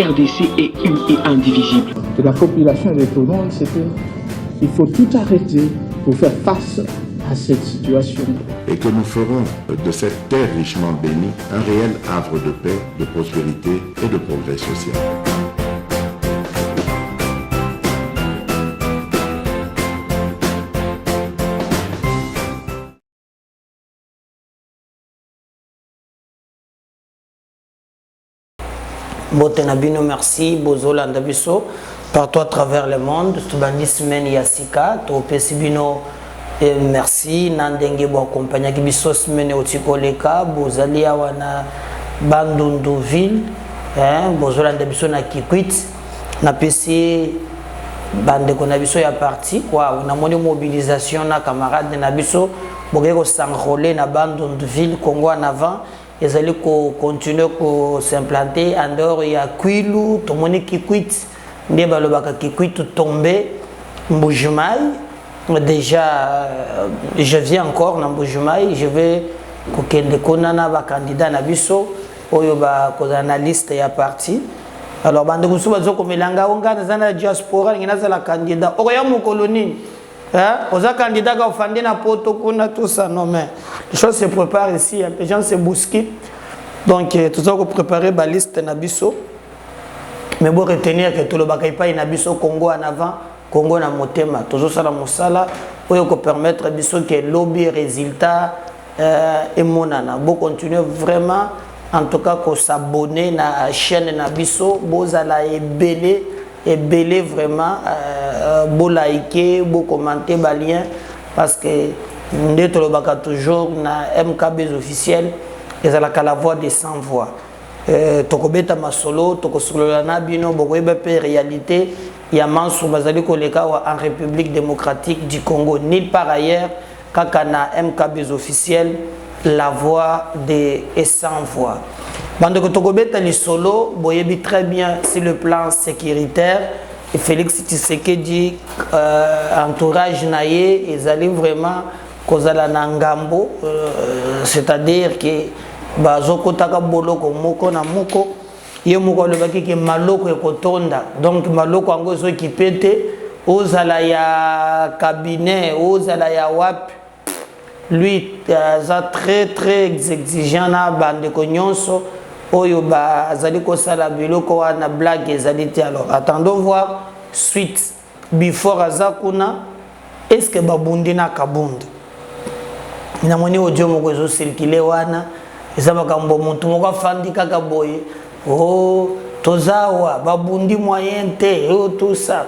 RDC est une et indivisible. De la population et de tout le monde, c'est qu'il faut tout arrêter pour faire face à cette situation. Et que nous ferons de cette terre richement bénie un réel havre de paix, de prospérité et de progrès social. Botenabino, merci. Bozola Ndabiso, partout à travers le monde. Tubanis Men Yasika, Topesibino, merci. Nandenge bo accompagna Kibiso Semaine Otikoleka, Bozalia wana Bandunduville, Bozola Ndabiso na Kikwit, na PC Bande Konabiso ya parti, quoi. On a mon mobilisation na camarade Nabiso, Bogeko s'enrôler na Bandunduville, Congo en avant. Ils allaient continuer à s'implanter en dehors. Il y a Kwilu, tout le monde qui quitte, qui quitte tomber, Mboujumaï. Déjà, je viens encore dans Mboujumaï. Je vais connaître candidat Nabiso, analyste et parti. Alors, bande de gens comme Langa, on a la diaspora, il y a la candidat. On a mon colonie. Aux candidats qui ont fondé na poto kuna tout ça non mais les choses se préparent ici, les gens se bousculent. Donc tout ça qu'on préparer la liste nabiso. Mais bon retenir que tout le bagay pas nabiso Congo en avant, Congo na motema. Toujours ça la mosala pour permettre biso que lobby résultat et monana. Bon continuer vraiment en tout cas qu'on s'abonner na chaîne nabiso, bozala et belé vraiment beau liker, beau commenter bas lien parce que nous sommes toujours na MKB officiel et ça la voix des sans voix. Tokobeta masolo, tokosolo na bino bokoyeba pe réalité ya mansu bazali koleka en République démocratique du Congo nulle part ailleurs kaka na MKB officiel la voix des sans voix. Bande Tokobeta les solo, boyebi très bien sur le plan sécuritaire. Et Félix Tshisekedi entourage naie, ils allaient vraiment kozala nangambo, c'est-à-dire que bazoko taka boloko moko na moko, ye moko le baki ke maloko e kotonda. Donc maloko ango so ki pete, ozala ya cabinet, ozala ya wap. Lui ça très exigeant na bande ko nyonso. Oyo ba azali ko sala biloko wana blague ezaliti. Alors attendons voir suite before azakuna est-ce que babundi na kabundu na moni audio moko zo circuler wana ezaba kambo muntu moko fandi kaka boye oh tozawa babundi moyen te oh tout ça.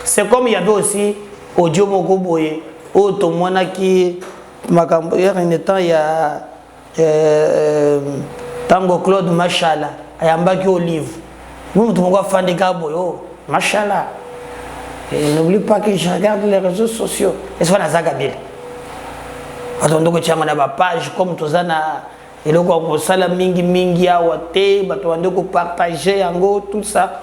C'est comme il y avait aussi audio moko boye oh to mona ki makambo hier en temps il y a Tango Claude Machala, ayambaki Olive. Nous nous avons fait des gaboyo, Machala. Et n'oublie pas que je regarde les réseaux sociaux. Et c'est ça Gabriel. Attendons que tu as ma page comme tout ça na et le quoi ça la mingi awate, bato ande ko partager en tout ça.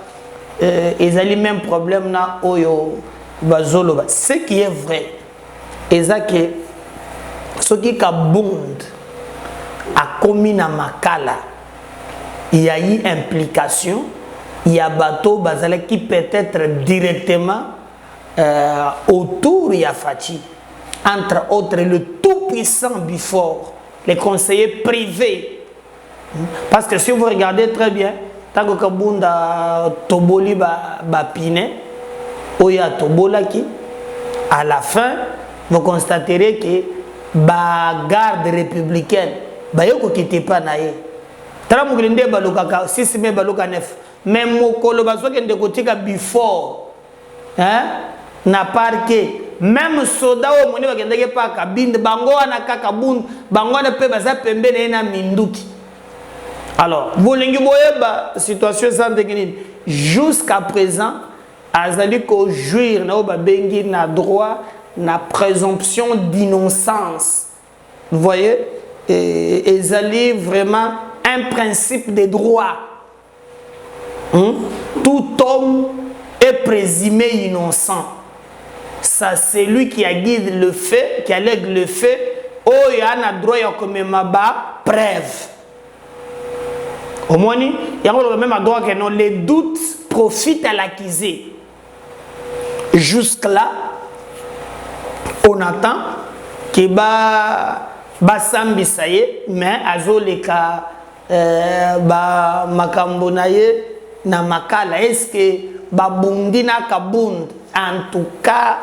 Ils ont les mêmes problèmes na oyo bazolo. Ce qui est vrai, c'est que ce qui kabund a commis na makala, il y a eu implication, il y a bateau bazala qui peut être directement autour de Fati, entre autres le tout puissant Bifort, les conseillers privés. Parce que si vous regardez très bien, tant que Kabunda Toboli Bapine, Oya Tobolaki, à la fin, vous constaterez que la garde républicaine, bayoko kite pa na ye tala mukilinde baluka ka 6 mai baluka 9 même mokolo basoke ndeko tika before na parquet même soda o moni bakendeke pa kabinde bango wana kaka bundu bango wana pe baza pembene na minduki. Alors bolingi boyeba situation ça ndekini jusqu'à présent azali ko jouir na ba bengi na droit na présomption d'innocence. Vous voyez, et ils allaient vraiment un principe de droit. Tout homme est présumé innocent. Ça, c'est lui qui a guidé le fait, qui allègue le fait. Oh, il y a un droit à comme ma preuve. Au moins, il y a même à droit que non, les doutes profitent à l'accusé. Jusque-là, on attend que Sambi saye, mais azo les cas makambo naye na makala. Est-ce que babundi na kabund? En tout cas,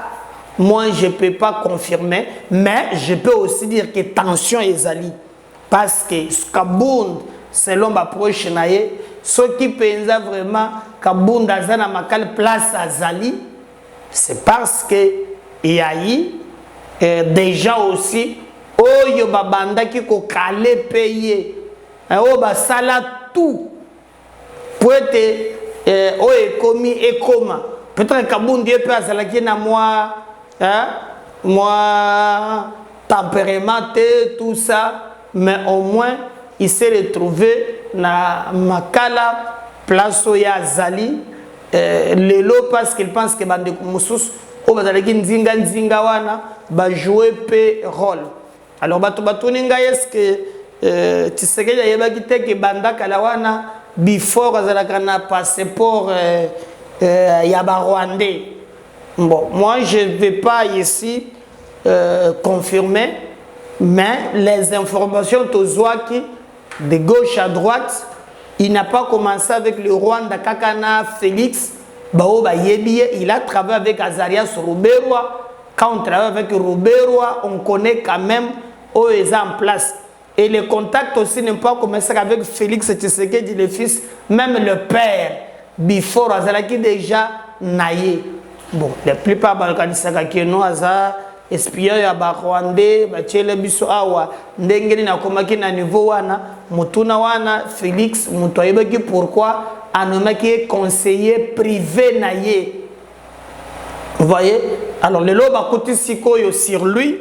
moi je peux pas confirmer, mais je peux aussi dire que tension est ali. Parce que kabund, selon ma proche naye, ce qui pense vraiment kabund azana makala place à Zali, c'est parce que il y a eu déjà aussi oyo babanda qui ko calé payer o ba sala tout pour être o ekomi ekoma peut-être kabundi peut asala ki na moi tempérament tout ça, mais au moins il s'est retrouvé na makala place ya Zali lelo parce qu'il pense que bande musus o bazalaki nzinga wana ba jouer pe rôle. Alors batuninga est-ce que Tshisekedi ayebaki te ke banda kala wana before azalaka na passeport ya ba rwandais. Bon, moi je ne vais pas ici confirmer, mais les informations tozwaki de gauche à droite, il n'a pas commencé avec le Rwanda Kakana Félix il a travaillé avec Azarias Ruberwa. Quand on travaille avec Ruberwa, on connaît quand même où ils sont en place. Et le contact aussi n'est pas commencé avec Félix Tshisekedi, le fils, même le père, before Azalaki déjà naïe. Bon, la plupart balkanisaka keno aza espion ya ba Rwandais, ba tchele biso awa, ndengeli na komaki na niveau wana, mutuna wana Félix, mutu ayebaki pourquoi anomaki conseiller privé naïe. Vous voyez? Alors, le loba côté sikoyo sur lui,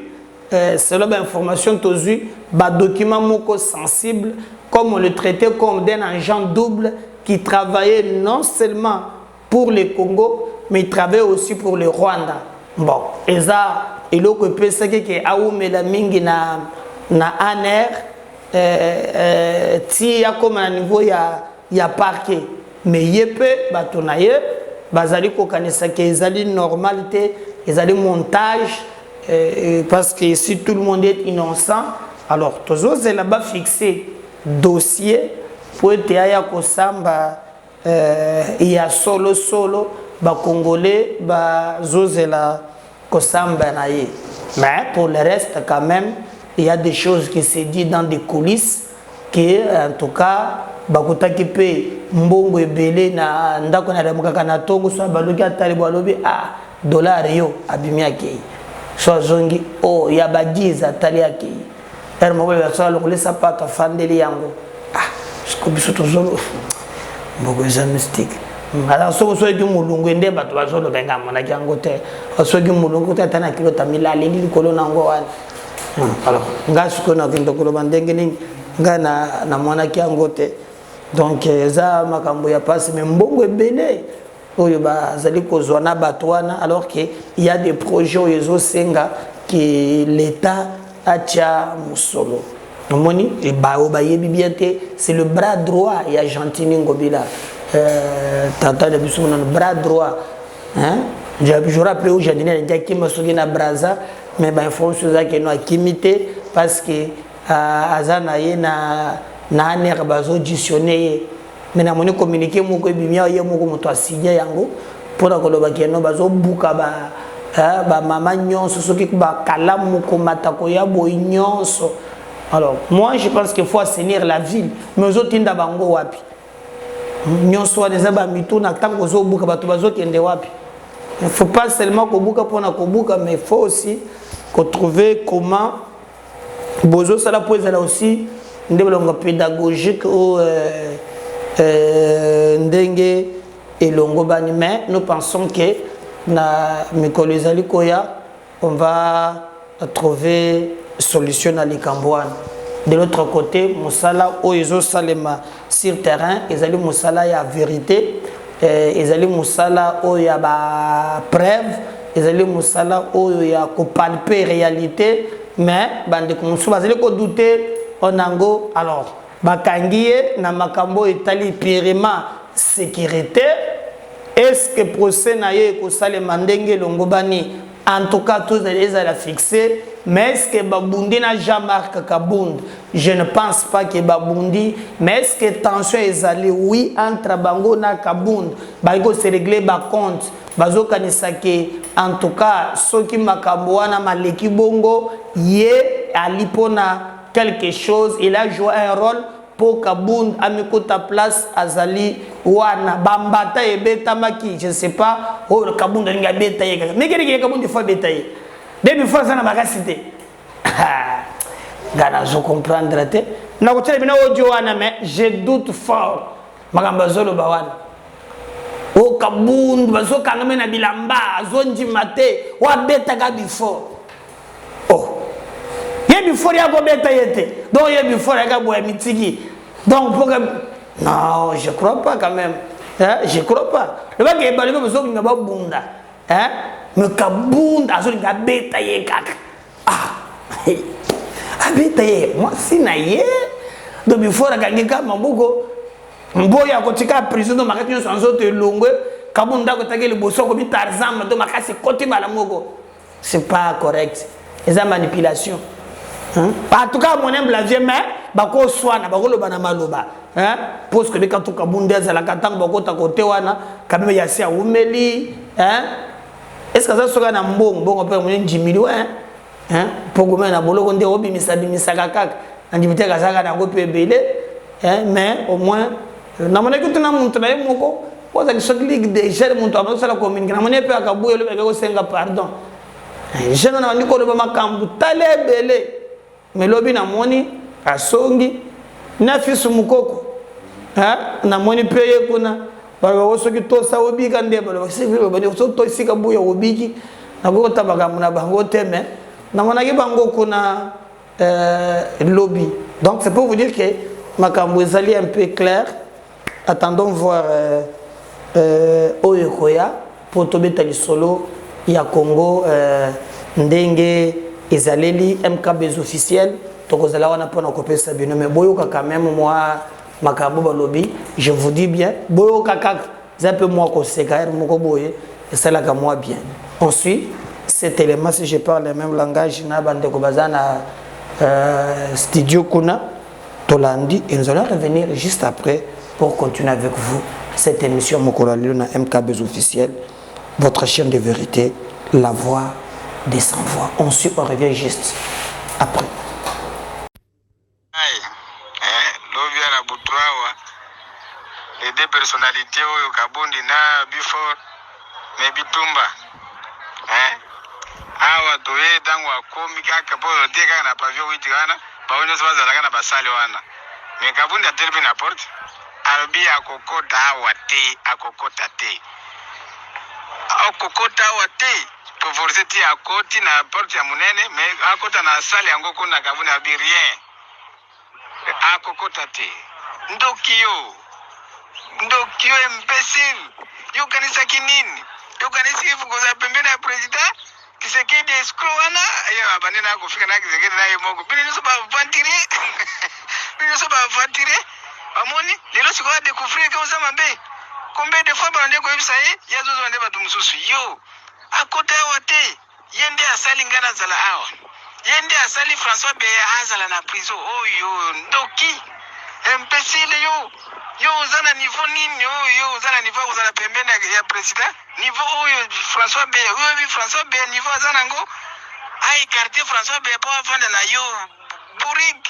c'est l'information tozu, ba document moko sensible, comme on le traitait comme d'un agent double qui travaillait non seulement pour le Congo, mais il travaillait aussi pour le Rwanda. Bon, et ça, il y a que pensé que Aoume la mingi na ANR, ti ya comme à niveau ya parquet, mais yepe batonaye. Bazali ko kanisa que ezali normalité, ezali montage, parce que si tout le monde est innocent, alors toujours c'est là-bas fixé dossier pour être aya ko samba il y a solo ba congolais ba zozela ko samba naie. Mais pour le reste quand même, il y a des choses qui se disent dans des coulisses qui en tout cas bakutaki pe mbongo ebele na ndako na remukaka na tongo so baloki atali balobi dollar yo abimi akei so zongi ya bagiza atali akei ermo bele so lokole sapato fandeli yango siko biso tozolo mbongo eza mystique ala so so ki mulungu ende bato bazolo benga mona kyango te so ki mulungu te tana kilo tamila leli likolo nango wana alors ngasiko na kindo kolo bandenge ni ngana na mona kyango te. Donc ça makambo ya passe mais mbongo ebele oyo bazali kozwana batwana alors que il y a des projets oyo senga que l'état atia musolo moni et bayebi bien te c'est le bras droit ya Gentini Ngobila tata de biso na bras droit hein je rappelle où Gentini a dit masoki na braza mais ba information za ke no akimité parce que azana ye na aner bazo auditionner mais na moni communiquer moko bimia ye moko moto asigné yango pour la koloba keno bazo buka ba mama nyonso soki ba kalamu ko matako ya boy nyonso. Alors moi je pense qu'il faut assainir la ville mais aux autres inda bango wapi nyonso des ba mitu na tango zo buka bato bazo kende wapi. Il faut pas seulement ko buka pona ko buka mais il faut aussi qu'on trouver comment bozo sala poser là aussi ndebelongo pédagogique ou ndenge et longo bani mais nous pensons que na mikolo ezali koya on va trouver solution à l'Ikambouane. De l'autre côté musala oyo salema sur terrain ezali musala ya vérité ezali musala oyo ya ba preuve ezali musala oyo ya ko palper réalité mais bande ko musu bazali ko douter onango alors bakangiye na makambo etali purement sécuritaire. Est-ce que procès na ye ko sale mandenge longobani? En tout cas, tous les à la fixer. Mais est-ce que Babundi n'a Jean-Marc Kabound? Je ne pense pas que Babundi. Mais est-ce que tension est allée? Oui, entre Bango na Kabound. Bago se régler ba compte. Bazo kanisake. En tout cas, ceux qui makamboana maleki bongo, yé alipona quelque chose. Il a joué un rôle pour Kabound amekota place azali wana bambata ebeta maki. Je ne sais pas. Oh, le Kabound a beta yé. Mais qu'est-ce que Kabound faut beta yé? Depuis fois ça n'a pas cité. Gana je comprendre te. Na ko tele bina audio wana mais je doute fort. Magamba zolo bawana. O Kabound bazo kaname na bilamba zonji mate wa beta ga before. Oh. Ye before ya go beta yete. Donc ye before ya ga boya mitiki. Donc pour que non, je crois pas quand même. Hein? Je crois pas. Le mec est balé bazo nga ba bunda. Hein? Me Kabound azoli nga beta ye kaka. Ah. Abeta ye moi si na ye. Donc before ga ngika mamboko mboya kotika prison do makati nyo sanzo te longwe Kabound ko takeli boso ko bi Tarzan do makasi koti bala moko. C'est pas correct. C'est une manipulation. Hein? En tout cas mon humble avis mais bako swana bako loba na maloba. Hein? Parce que quand Kabound la katang bako ta côté wana quand même yasi a umeli, hein? Est-ce que ça sera na mbongo bongo pe mo njimili wa hein? Pour na boloko nde obi misabimisa kakaka. Andibite kazaka na go pe belé, hein? Mais au moins na mona que tu na muntu na yemoko poza ki ligue de gère muntu amso la commune na mona pe akabuye le beke ko senga pardon. Je na ndiko le makambu tale belé. Mais lobi na moni asongi na fisu mukoko. Hein? Na moni peye kuna baba wosoki to sa obika nde baba sivile baba so to sika buya obiki na go tabaka muna bango teme na mona ki bango kuna lobby. Donc c'est pour vous dire que makambu ezali un peu clair. Attendons voir Oyokoya pour tobeta lisolo ya Congo ndenge ezaleli MKB officiel tokozala wana pona kopesa bino mais boyoka quand même moi makambo balobi je vous dis bien boyoka kaka c'est un peu moi ko sekaire moko boye et ça là moi bien. Ensuite cet élément si je parle le même langage na bande ko bazana studio kuna Tolandi et nous allons revenir juste après pour continuer avec vous cette émission Mokolali na MKB officiel, votre chaîne de vérité, la voix des sans voix. Ensuite, on revient juste après. Les deux personnalités, Kabundi na before, mais Bitumba. Awa toye tangu akomi kaka po te kaka na pavio witi kana ba wonyo swaza la kana basale wana. Mais Kabundi a terminé la porte. Albi akokota awate akokota te akokota awate to forcer ti akoti na porte ya munene mais akota na sale yango kuna Kabundi abi rien akokota te ndokiyo imbécile yo kanisa kinini yo kanisa ifukuza pembeni ya president Kisekedi escrow wana yo abanena kufika na Kisekedi na yemogo bino so ba vantire amoni lelo siko a découvrir que osama be combien de fois bande ko ibisa ya zozo bande batu mususu yo akota wate yende asali ngana zala awa yende asali François be azala na prison oyo ndoki imbécile yo zana niveau nini yo zana niveau zana pembeni ya president niveau oyo François be niveau zana ngo ai quartier François be pa vanda na yo burig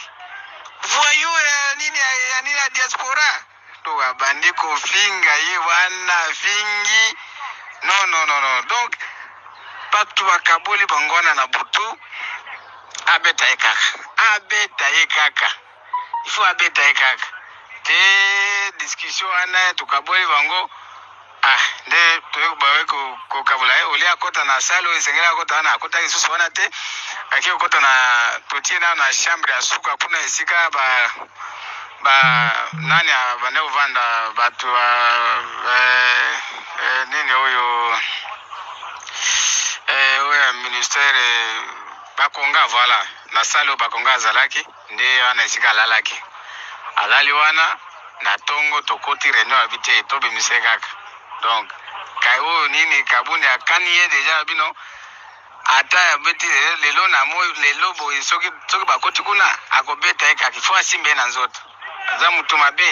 voyou nini ya diaspora to abandi ko finga ye wana fingi no donc patu bakaboli bangona na butu abeta ekaka il faut abeta ekaka te discussion ana to kaboli bango nde toyo bawe ko kabula ole akota na salo esengela akota na akota isusu wana te aki okota na totie na chambre ya suka kuna esika ba nani abane uvanda batu nini oyo ministère bakonga voilà na salo bakonga zalaki nde ana esika lalaki alali wana na tongo tokoti réunion habité tobe misekaka donc kayo nini kabuni akani ye deja bino ata abeti lelo na mo lelo boy soki bakoti kuna akobeta ekaki fo asimbe na nzoto aza mutu mabe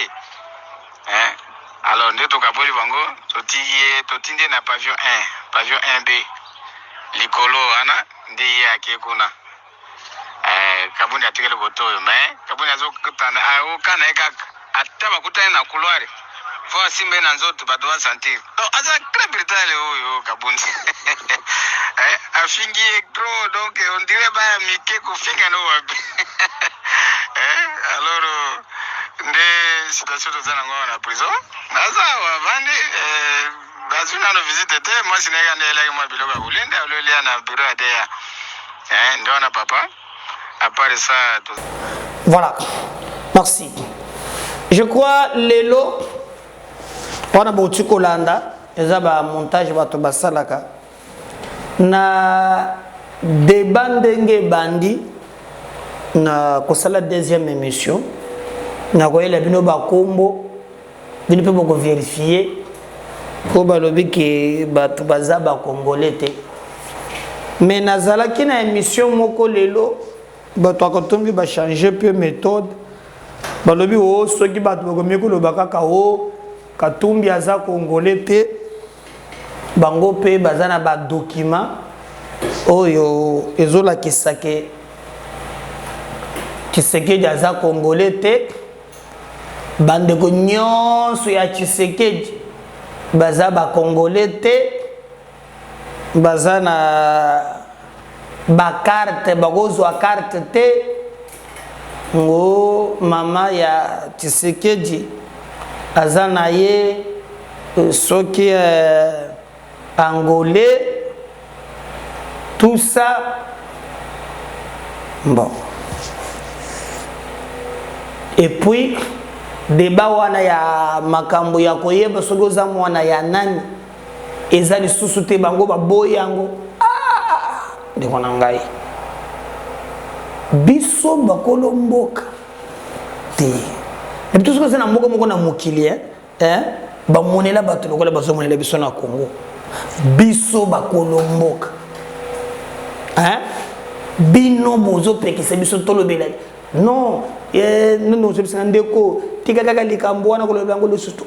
alors nde tokaboli bango totinde na pavillon 1B likolo wana nde ye ake kuna kabundi atikele kotoyo mais kabundi azokutana okana ekaka ata bakutani na couloir fo asimbe na nzoto bato basentir donc aza très brutal oyo kabundi afingi trop donc on dirait baya mike kofinga no wapi alors nde situation toza nango na prison naza wavandi bazuna no visite te mwasi nega nde elaki mwa biloko ya kolinda ololia na bureau ya deya nde wana papa à part ça voilà merci je crois lelo wana bauti kolanda eza ba montage bato basalaka na débat ndenge bandi na kosala deuxième émission na koyela bino bakombo bino pe boko vérifier po balobi ke bato baza bakongole te mais nazalaki na émission moko lelo bato akatombi bachange peu méthode balobi o soki bato bakomi koloba kaka o katumbi aza kongole te bango pe baza na badocument oyo ezolakisa ke Tshisekedi aza kongole te bandeko nyonso ya Tshisekedi baza bakongole te baza na bakarte bakozwa karte te ngo mama ya Tshisekedi aza na ye soki angolais tout ça bon et puis débat wana ya makambo ya koyeba soki oza mwana ya nani eza lisusu te bango baboyi yango ndeko na ngai biso bakolo mboka te et tout ce que c'est na mboka moko na mokili bamonela bato lokola bazomonela biso na Congo biso bakolo mboka bino bozopekisa biso tolobela non non zebisa ndeko tika kaka likambo wana koloba yango lisusu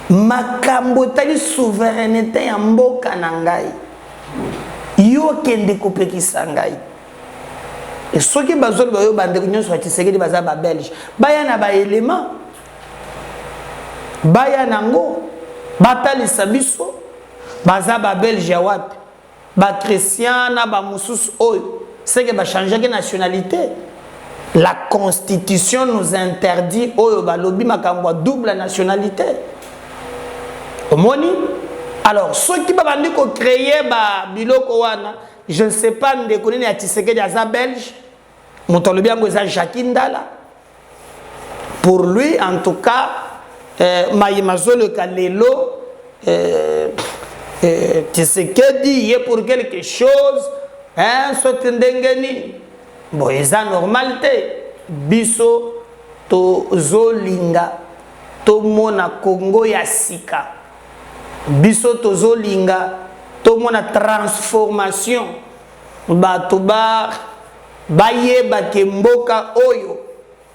makambo tali souveraineté ya mboka na ngai yo kende kopekisa ngai et soki bazoli bayo bandeko nyonso ya Tshisekedi baza ba belge baya na ba élément baya nango batalisa biso baza ba belge wapi ba chrétien na ba mususu oyo c'est que ba changer de nationalité la constitution nous interdit oyo balobi makambo double nationalité omoni alors ceux qui bandi ko créer ba biloko wana je ne sais pas ndeko nini ya Tshisekedi aza belge moto lobi yango eza Jacques Ndala pour lui en tout cas maimazolo kalelo Tshisekedi yé pour quelque chose soit ndengeni bon eza normal te biso to zolinga to mona Congo ya sika biso to zolinga to mona transformation bato bayeba ke mboka oyo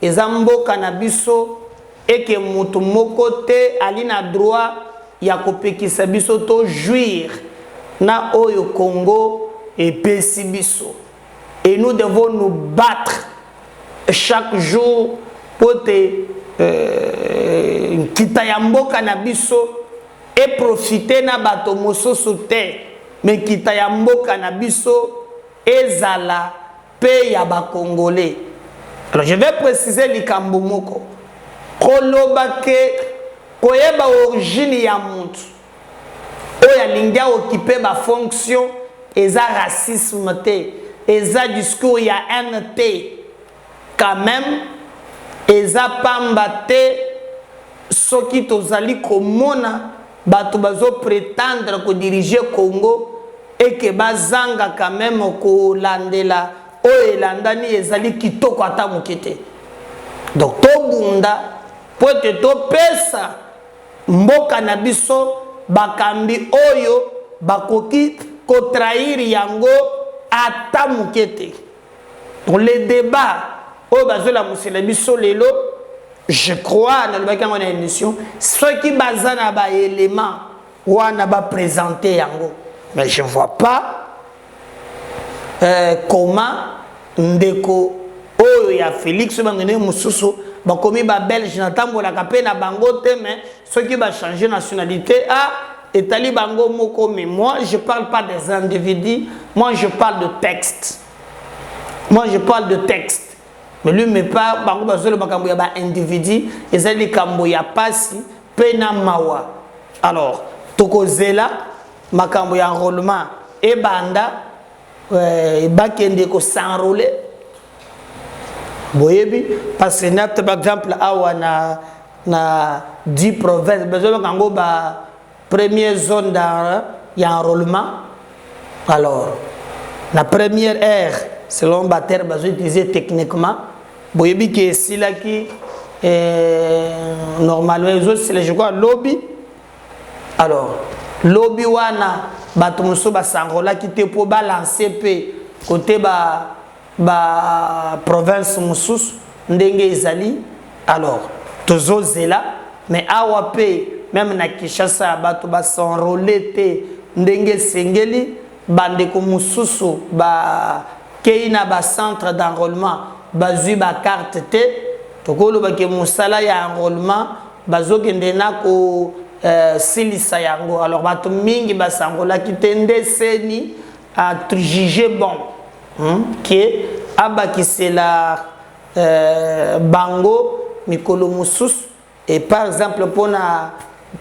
eza mboka na biso eke mutu moko te ali na droit ya kopekisa biso to jouir na oyo Congo epesi biso et nous devons nous battre chaque jour pour te kita ya mboka na biso et profiter na bato mosusu te mais kita ya mboka na biso ezala pe ya ba congolais. Alors je vais préciser likambo moko koloba ke koyeba origine ya muntu oya lingia occupé ba fonction eza racisme te eza discours ya NT quand même eza pamba te soki tozali komona bato bazo prétendre ko diriger Congo et que bazanga quand même ko landela o elandani ezali kitoko ata mokete donc tobunda po ete topesa mboka na biso bakambi oyo bakoki kotrahir yango ata moke te. Donc les débats oyo bazolamusela biso lelo, je crois nalobaki yango na émission, soki baza na baélément wana baprésente yango, mais je ne vois pas comment ndeko oyo ya Félix bangene mususu bakomi ba belge natambolaka pe na bango te, mais ceux qui va changer nationalité et tali bango moko. Mais moi je parle pas des individus, moi je parle de texte, moi je parle de texte. Mais lui me parle bango bazolo bakambo ya ba individu ezali kambo ya pasi pe na mawa. Alors tokozela makambo ya enrôlement et banda bakende ko s'enrôler boyebi parce que par exemple awa na 10 provinces besoin kango ba première zone d'enrôlement. Alors la première ère selon Bater besoin utiliser techniquement boyebi que si là qui normalement c'est je crois lobby. Alors lobby wana bato moso ba s'enrôler qui te pour balancer pe côté ba province musus ndenge ezali. Alors tozo zela mais awa pe même na Kinshasa bato ba s'enrôler te ndenge sengeli bandeko mususu ba keina ba centre d'enrôlement bazui ba carte te tokolo ba ke musala ya enrôlement bazokende na ko silisa yango. Alors bato mingi ba s'enrôler ki te ndeseni a juger bon que abaki c'est la bango mikolo musus. Et par exemple pour la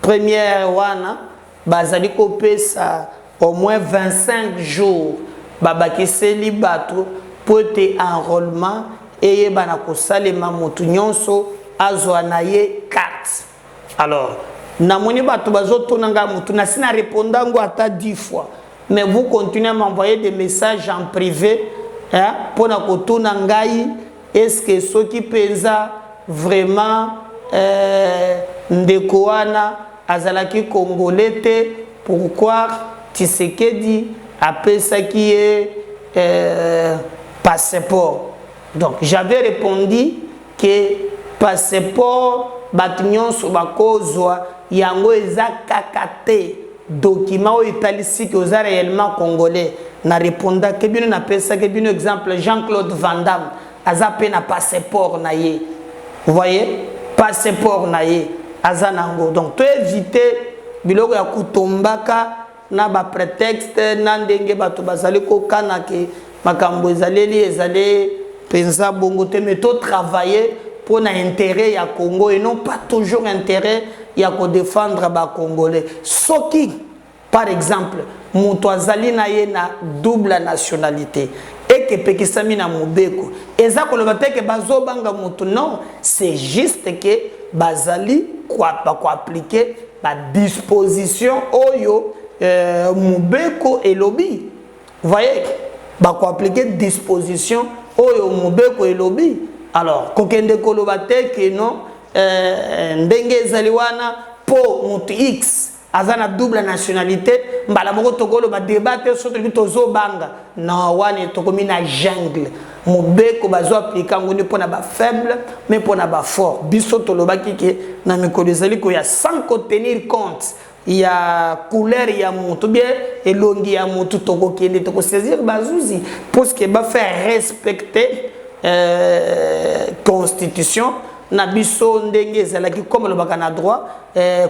première wana bazali kopesa au moins 25 jours babaki seli bato pour te enrôlement et bana ko salema mutu nyonso azwa na ye carte. Alors namoni bato bazotonanga mutu na sina répondango ata 10 fois. Mais vous continuez à m'envoyer des messages en privé pour na kotuna ngai est-ce que ceux qui pensa vraiment ndeko wana azalaki congolais te, pourquoi Tshisekedi appelle ça qui est passeport. Donc j'avais répondu que passeport batinyon sur bakozwa yango eza kakate document italien que vous êtes réellement congolais. Na réponda que bien on appelle ça que bien exemple Jean-Claude Van Damme azape na passeport na ye. Vous voyez, passeport na ye azanango. Donc tu éviter biloko ya kutombaka na ba prétexte na ndenge bato bazali ko kanake makambo ezaleli ezale pensa bongo te, mais to travailler pour un intérêt ya Congo et non pas toujours intérêt ya ko défendre ba congolais. Soki par exemple mutuazali na ye na double nationalité et que pekisami na mubeko eza koloba te que bazobanga mutu, non, c'est juste que bazali quoi appliquer la disposition oyo mubeko et lobby. Vous voyez, ba ko appliquer disposition oyo mubeko et lobby. Alors kokende koloba te que non ndenge ezali wana po mutu X azana double nationalité mbala moko tokolo ba débattre surtout bitozo banga na wane tokomi na jungle mobeko bazo appliquer ngoni pona ba faible mais pona ba fort biso tolobaki ke na mikolo ezali ko ya sans tenir compte ya couleur ya mutu bien elongi ya mutu tokokende toko saisir bazuzi pour que ba faire respecter constitution na biso ndenge ezalaki comme le bakana droit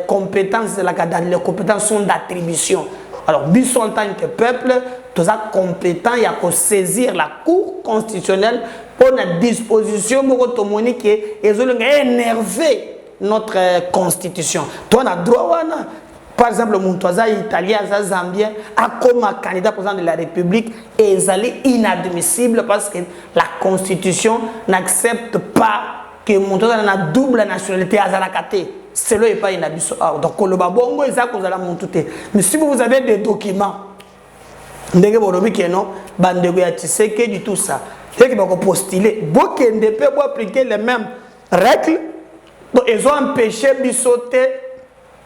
compétences dans les compétences sont d'attribution. Alors biso en tant que peuple tous a compétent ya ko saisir la cour constitutionnelle pour la disposition moko tomoni ke ezolonga énerver notre constitution. Toi na droit wana par exemple Montoisa italien za zambien a comme candidat président de la République et ezali inadmissible parce que la constitution n'accepte pas que Montoisa a une double nationalité azalakate. C'est là pas inadmissible. Donc le babongo eza kozala montute. Mais si vous avez des documents ndenge bolobi ke non bandego ya Tshisekedi tout ça et que bako postuler bokende pe bo appliquer les mêmes règle ils ont empêché bisote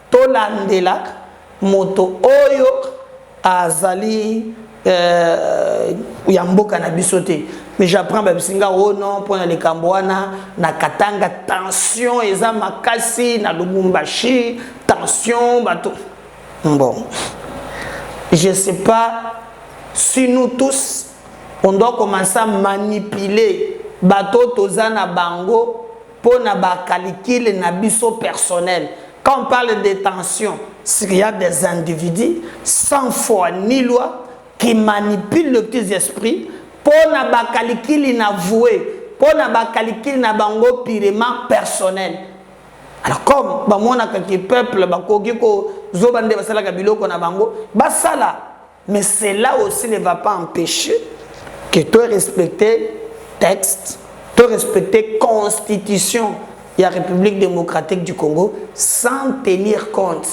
tolandela moto oyo azali yamboka na bisote. Mais j'apprends babisinga oh non pour les Cambouana na katanga tension eza makasi na Lubumbashi tension bato. Bon, je sais pas si nous tous on doit commencer à manipuler bato tozana bango pour na ba calcul na biso personnel. Quand on parle de tension, il y a des individus sans foi ni loi qui manipulent le petit esprit pour na ba calcul inavoué, pour na ba calcul na bango purement personnel. Alors comme bamona kaki peuple bakoki ko zobande basala ka biloko na bango basala, mais cela aussi ne va pas empêcher que tu respectes texte, tu respectes constitution de la République démocratique du Congo sans tenir compte.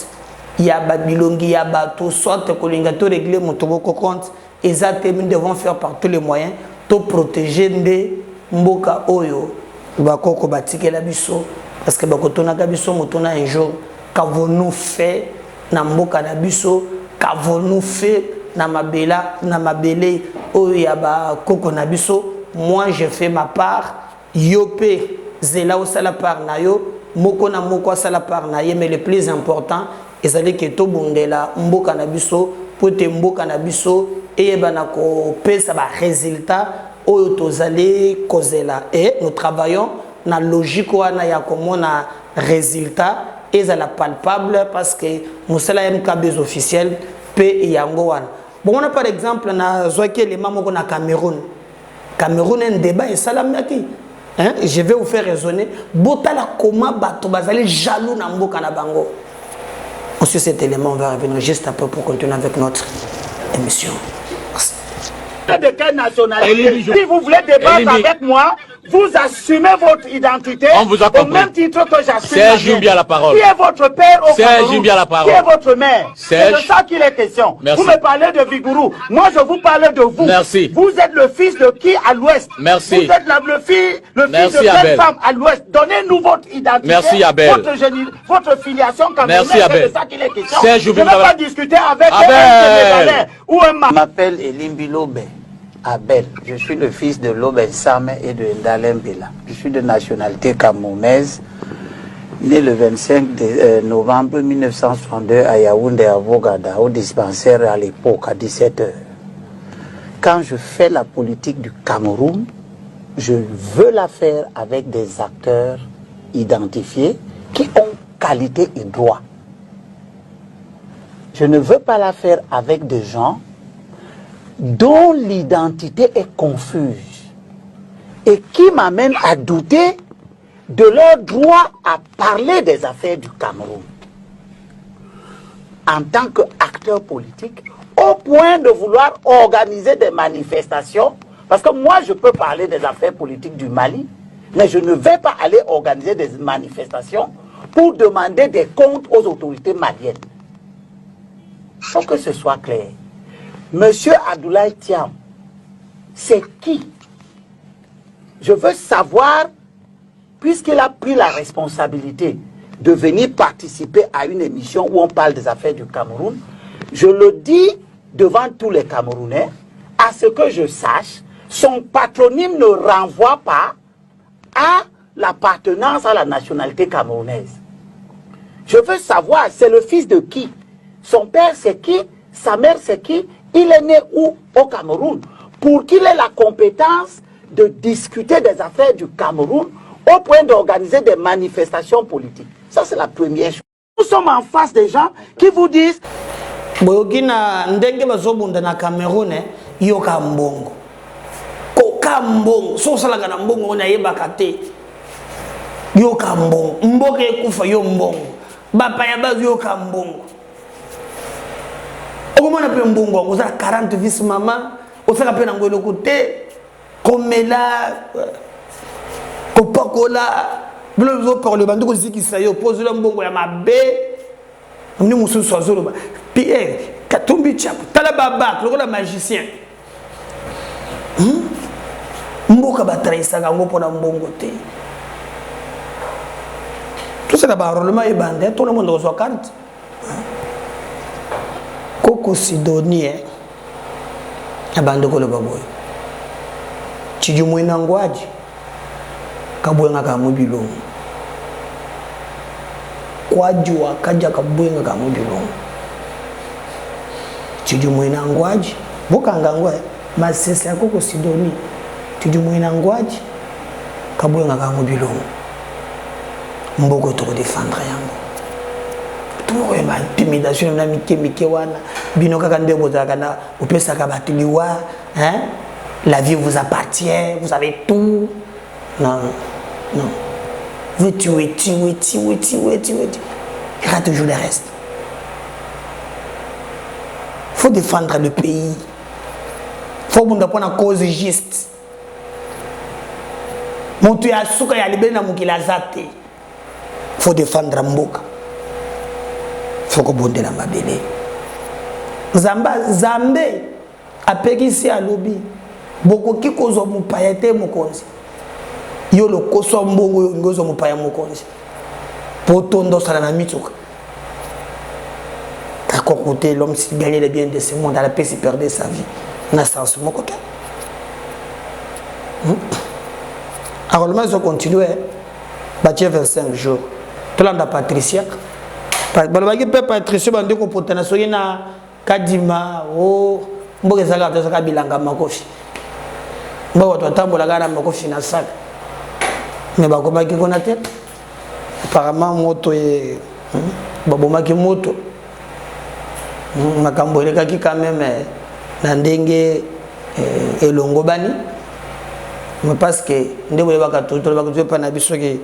Il y a Babilongi, il y a Bato, soit que tu régler mon compte. Exactement, nous devons faire par tous les moyens pour protéger les Mboka Oyo, Bakoko Batike la Bisso, parce que Bakotona Gabisso, Motona un jour, qu'avons-nous fait na Mboka na Bisso, qu'avons-nous fait na Mabele Oyo Bakoko na Bisso. Moi, je fais ma part, Yopé, Zela Osala par Nayo, Moko na Moko Osala par Naye, mais le plus important, c'est que tout Bundela, Mboka na Bisso, pour te Mboka na Bisso, et banako pesa ba résultat oyo tozali kozela et nous travaillons na logique wana ya komona résultat et ça la palpable parce que musala MKB officiel pe yango wana bon on a par exemple na zoaki les mamoko na Cameroun un débat et salamaki hein je vais vous faire raisonner botala comment bato bazali jaloux na mboka na bango. Sur cet élément on va revenir juste après pour continuer avec notre émission. De quelle nationalité? Si vous voulez débattre avec moi, vous assumez votre identité au même titre que j'assume. Serge Jumbia la parole. Qui est votre père au Serge Jumbia la parole. Qui est votre mère? C'est de ça qu'il est question. Merci. Vous me parlez de Vigourou. Moi, je vous parle de vous. Merci. Vous êtes le fils de qui à l'ouest? Merci. Vous êtes le fils Merci, de quelle Abel. femme à l'ouest? Donnez-nous votre identité. Merci, Abel. Votre filiation camerounaise. Merci, Abel. C'est de ça qu'il est question. Serge Je ne Jumbia vais pas discuter avec Abel. ou un Je m'appelle Elimbi Lobe Abel. Je suis le fils de Lobe Sam et de Ndalem Bela. Je suis de nationalité camerounaise, né le 25 novembre 1962 à Yaoundé, à Vogada, au dispensaire à l'époque, à 17h. Quand je fais la politique du Cameroun, je veux la faire avec des acteurs identifiés qui ont qualité et droit. Je ne veux pas la faire avec des gens dont l'identité est confuse et qui m'amènent à douter de leur droit à parler des affaires du Cameroun. En tant qu'acteur politique, au point de vouloir organiser des manifestations, parce que moi je peux parler des affaires politiques du Mali, mais je ne vais pas aller organiser des manifestations pour demander des comptes aux autorités maliennes. Il faut que ce soit clair. Monsieur Abdoulaye Thiam, c'est qui? Je veux savoir, puisqu'il a pris la responsabilité de venir participer à une émission où on parle des affaires du Cameroun, je le dis devant tous les Camerounais, à ce que je sache, son patronyme ne renvoie pas à l'appartenance à la nationalité camerounaise. Je veux savoir, c'est le fils de qui? Son père c'est qui? Sa mère c'est qui? Il est né où? Au Cameroun. Pour qu'il ait la compétence de discuter des affaires du Cameroun au point d'organiser des manifestations politiques. Ça c'est la première chose. Nous sommes en face des gens qui vous disent Boyogina ndenge bazobunda na Cameroun yoka mbongo. Koka mbongo, so sala kana mbongo na yebaka te. Yoka mbongo, mboka ekufa yo mbongo. Bapa ya bazu yoka mbongo. Okomona pe mbongo, ozala 40 vis mama, osaka pe na ngwelo kote, komela kopakola, blozo par le bandu ko zikisa yo pose le mbongo ya mabe. Ni musu swazolo ba. Pierre, Katumbi Chap, tala baba, lokola magicien. Mboka ba traisa ga ngopo na mbongo te. Tout ça là-bas, enrôlement est bandé, tout le monde reçoit carte. Koko Sidonie, a bandé ko le baboy. Tiju mwina ngwaji, kabwenga kamu bilongo. Kwajua kaja kabwenga kamu bilongo. Tiju mwina ngwaji, boka ngangwa, masese ya Koko Sidonie. Tiju mwina ngwaji, kabwenga kamu bilongo. Mboko to défendre yango. Tout est mal intimidation na mike wana bino kaka nde bozaka na opesa ka batiliwa hein, la vie vous appartient, vous avez tout. Non, non. Vous tuez. Il y aura toujours le reste. Il faut défendre le pays. Il faut prendre une cause juste. Mon tu as souka ya libé na mukila zate. Il faut défendre Mboka. Il faut que bonde la mabele. Zambe a pegisi à lobby. Boko ki kozo mupayete mokonzi. Yo lo koso mbongo ngozo mupaya mokonzi. Potondo sala na mitsuka. À côté l'homme s'il gagnait les biens de ce monde, à la paix s'il perdait sa vie. On a ça sur mon côté. Alors le match continue. Bâtir 25 jours. Tout le monde a Patricia. Patricia bande ko potana soki na kadima o mboke saka to saka bilanga makofi. Mbo to tambola kana makofi na saka. Mais ba ko maki ko na tête. Apparemment moto e babomaki moto. Makambo lekaki quand même na ndenge elongo bani. Mais parce que ndebo le baka to baka pa na biso ke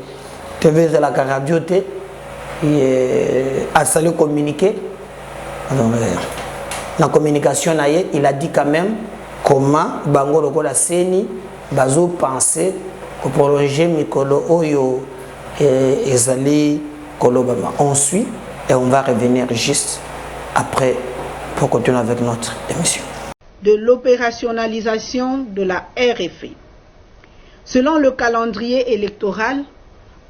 TV de la radio te a salué communiquer. La communication il a dit quand même comment bango lokola seni bazo penser au prolonger mikolo oyo ezali kolobama. On suit et on va revenir juste après pour continuer avec notre émission. De l'opérationnalisation de la RFI. Selon le calendrier électoral,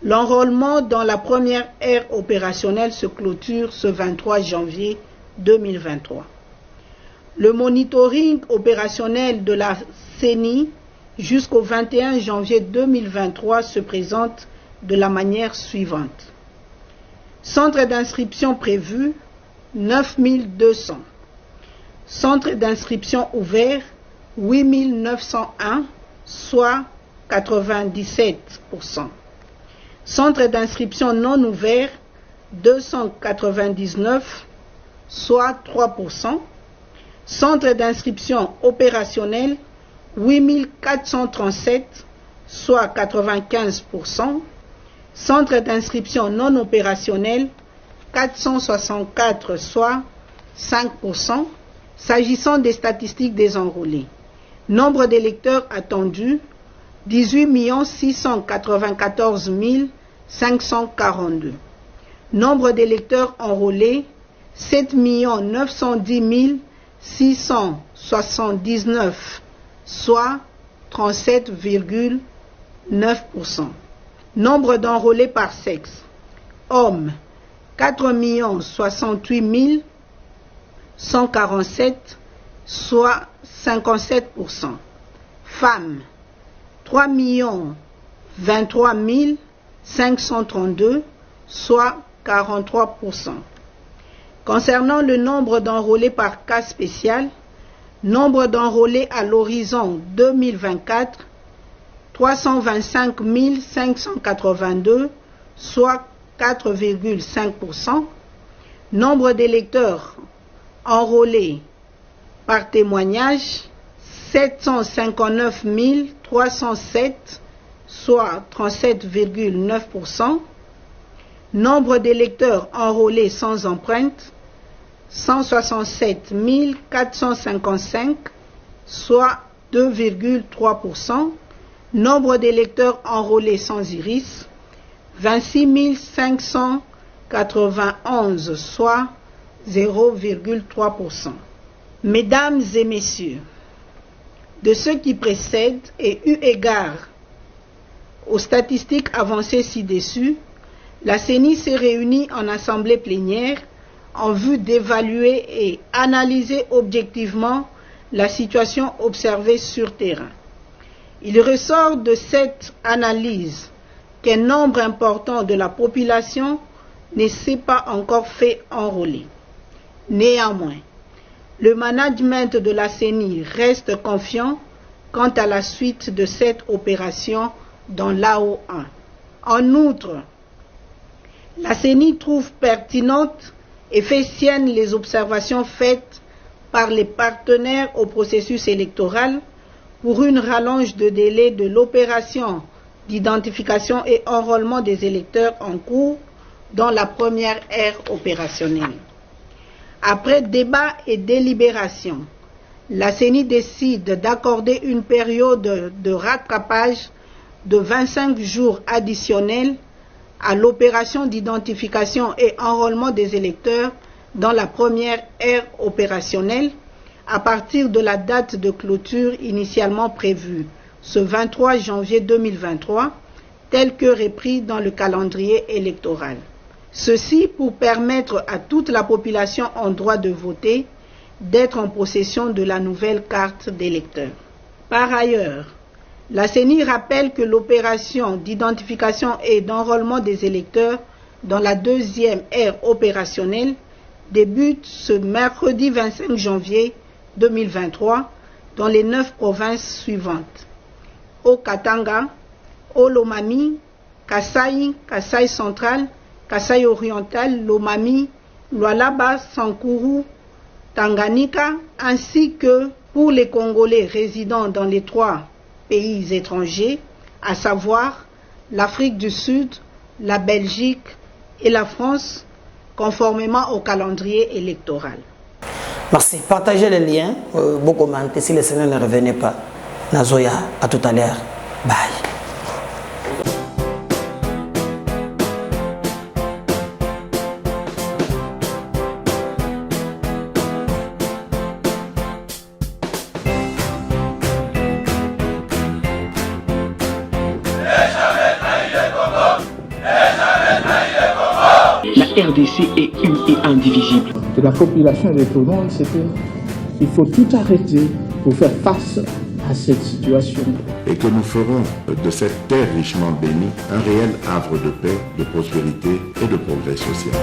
l'enrôlement dans la première ère opérationnelle se clôture ce 23 janvier 2023. Le monitoring opérationnel de la CENI jusqu'au 21 janvier 2023 se présente de la manière suivante. Centre d'inscription prévu, 9200. Centre d'inscription ouvert, 8901, soit 97%. Centre d'inscription non ouvert, 299, soit 3%. Centre d'inscription opérationnel, 8437, soit 95%. Centre d'inscription non opérationnel, 464, soit 5%. S'agissant des statistiques des enrôlés, nombre d'électeurs attendus, 18 694 542. Nombre d'électeurs enrôlés, 7 910 679, soit 37,9%. Nombre d'enrôlés par sexe. Hommes, 4 068 147, soit 57%. Femmes, 3 023 532, soit 43%. Concernant le nombre d'enrôlés par cas spécial, nombre d'enrôlés à l'horizon 2024, 325 582, soit 4,5%. Nombre d'électeurs enrôlés par témoignage, 759 307, soit 37,9%. Nombre d'électeurs enrôlés sans empreinte, 167 455, soit 2,3%. Nombre d'électeurs enrôlés sans iris, 26 591, soit 0,3%. Mesdames et messieurs, de ce qui précède et eu égard aux statistiques avancées ci-dessus, la CENI s'est réunie en assemblée plénière en vue d'évaluer et analyser objectivement la situation observée sur terrain. Il ressort de cette analyse qu'un nombre important de la population ne s'est pas encore fait enrôler. Néanmoins, le management de la CENI reste confiant quant à la suite de cette opération dans l'AO1. En outre, la CENI trouve pertinente et fait sienne les observations faites par les partenaires au processus électoral pour une rallonge de délai de l'opération d'identification et enrôlement des électeurs en cours dans la première ère opérationnelle. Après débat et délibération, la CENI décide d'accorder une période de rattrapage de 25 jours additionnels à l'opération d'identification et enrôlement des électeurs dans la première ère opérationnelle à partir de la date de clôture initialement prévue, ce 23 janvier 2023, tel que repris dans le calendrier électoral. Ceci pour permettre à toute la population en droit de voter d'être en possession de la nouvelle carte d'électeur. Par ailleurs, la CENI rappelle que l'opération d'identification et d'enrôlement des électeurs dans la deuxième ère opérationnelle débute ce mercredi 25 janvier 2023 dans les 9 provinces suivantes: au Katanga, au Lomami, Kasaï, Kasaï central, Kasaï oriental, Lomami, Lualaba, Sankuru, Tanganyika, ainsi que pour les Congolais résidant dans les 3 pays étrangers, à savoir l'Afrique du Sud, la Belgique et la France, conformément au calendrier électoral. Merci. Partagez les liens, vous commentez si les Sénégalais ne revenaient pas. Nazoya, à tout à l'heure. Bye. La RDC est une et indivisible. De la population et de tout le monde, c'était il faut tout arrêter pour faire face à cette situation. Et que nous ferons de cette terre richement bénie un réel havre de paix, de prospérité et de progrès social.